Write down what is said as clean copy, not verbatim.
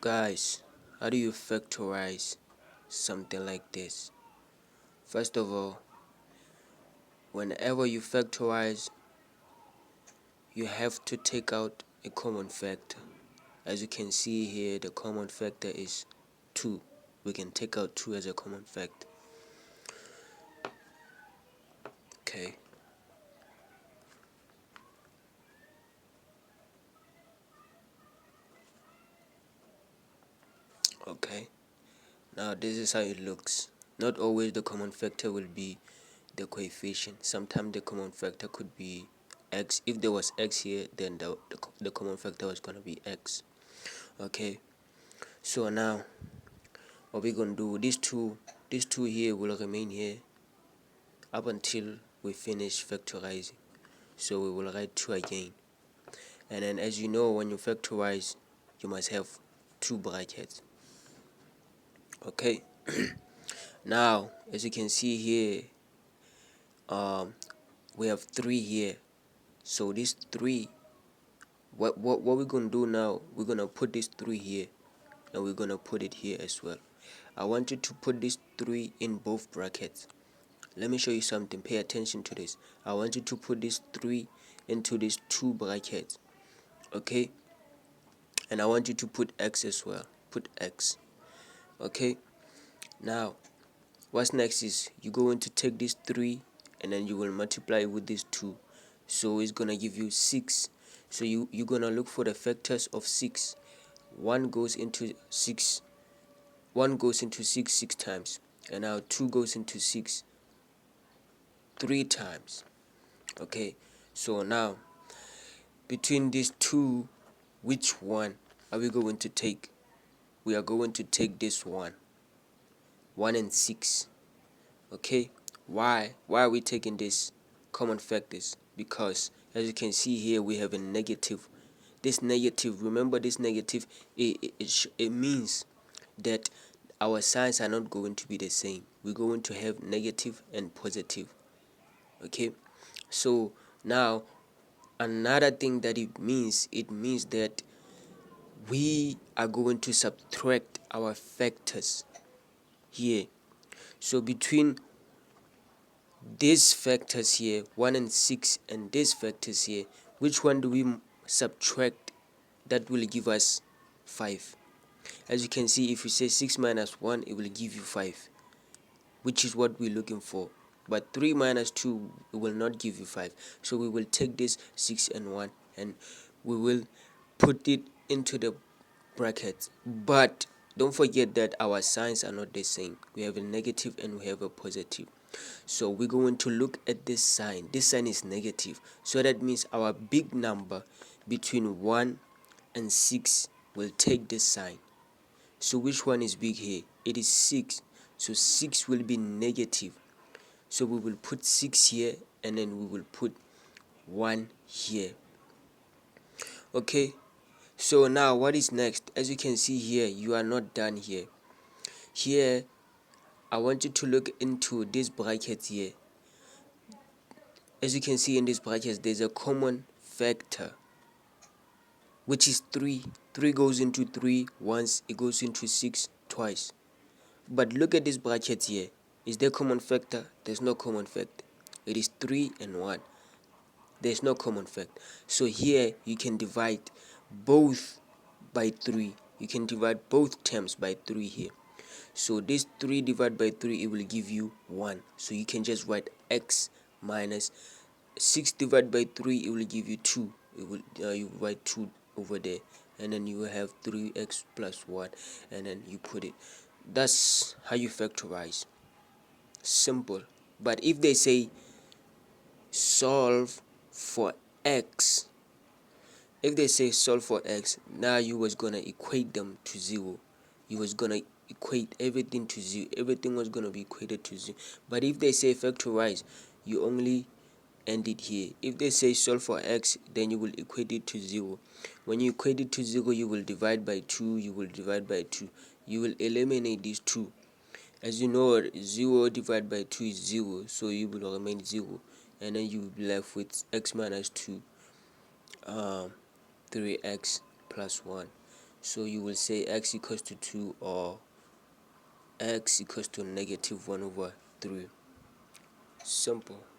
Guys, how do you factorize something like this? First of all, whenever you factorize, you have to take out a common factor. As you can see here, the common factor is 2. We can take out 2 as a common factor. Okay. Okay. Now this is how it looks. Not always the common factor will be the coefficient. Sometimes the common factor could be x. If there was x here, then the common factor was going to be x. Okay. So now what we're going to do, these two here will remain here up until we finish factorizing. So we will write 2 again. And then, as you know, when you factorize, you must have 2 brackets. Okay. Now, as you can see here, we have 3 here. So these 3, what we're gonna do now, we're gonna put this 3 here, and we're gonna put it here as well. I want you to put this 3 in both brackets. Let me show you something. Pay attention to this. I want you to put this 3 into these 2 brackets. Okay. And I want you to put x as well. Put x. Okay. Now, what's next is you're going to take this 3 and then you will multiply it with this 2. So it's gonna give you 6. So you're gonna look for the factors of 6. 1 goes into 6. 1 goes into 6 times. And now 2 goes into 6 3 times. Okay. So now, between these 2, which one are we going to take? We are going to take this 1 and 6. Okay. Why are we taking this common factors? Because as you can see here, we have a negative. This negative, remember this negative, it means that our signs are not going to be the same. We're going to have negative and positive. Okay. So now, another thing that it means that we are going to subtract our factors here. So between these factors here, 1 and 6, and these factors here, which one do we subtract that will give us 5? As you can see, if you say 6 minus 1, it will give you 5, which is what we're looking for. But 3 minus 2, it will not give you 5. So we will take this 6 and 1 and we will put it into the brackets. But don't forget that our signs are not the same. We have a negative and we have a positive. So we're going to look at this sign. This sign is negative. So that means our big number between 1 and 6 will take this sign. So which one is big here? It is 6. So 6 will be negative. So we will put 6 here and then we will put 1 here. Okay. So now what is next? As you can see here, you are not done here. Here, I want you to look into this bracket here. As you can see in this bracket, there's a common factor, which is 3. 3 goes into 3 once, it goes into 6 twice. But look at this bracket here. Is there common factor? There's no common factor. It is 3 and 1. There's no common factor. So here you can divide both by 3. You can divide both terms by 3 here. So this 3 divided by 3, it will give you 1. So you can just write x minus 6 divided by 3, it will give you 2. It will you write 2 over there, and then you will have 3x plus 1, and then you put it. That's how you factorize. Simple. But if they say solve for x, now you was gonna equate them to 0. You was gonna equate everything to 0. Everything was gonna be equated to 0. But if they say factorize, you only end it here. If they say solve for x, then you will equate it to 0. When you equate it to 0, you will divide by 2. You will divide by 2. You will eliminate these 2. As you know, 0 divided by 2 is 0, so you will remain 0, and then you will be left with x minus 2, 3x plus 1. So you will say x equals to 2 or x equals to -1/3. Simple.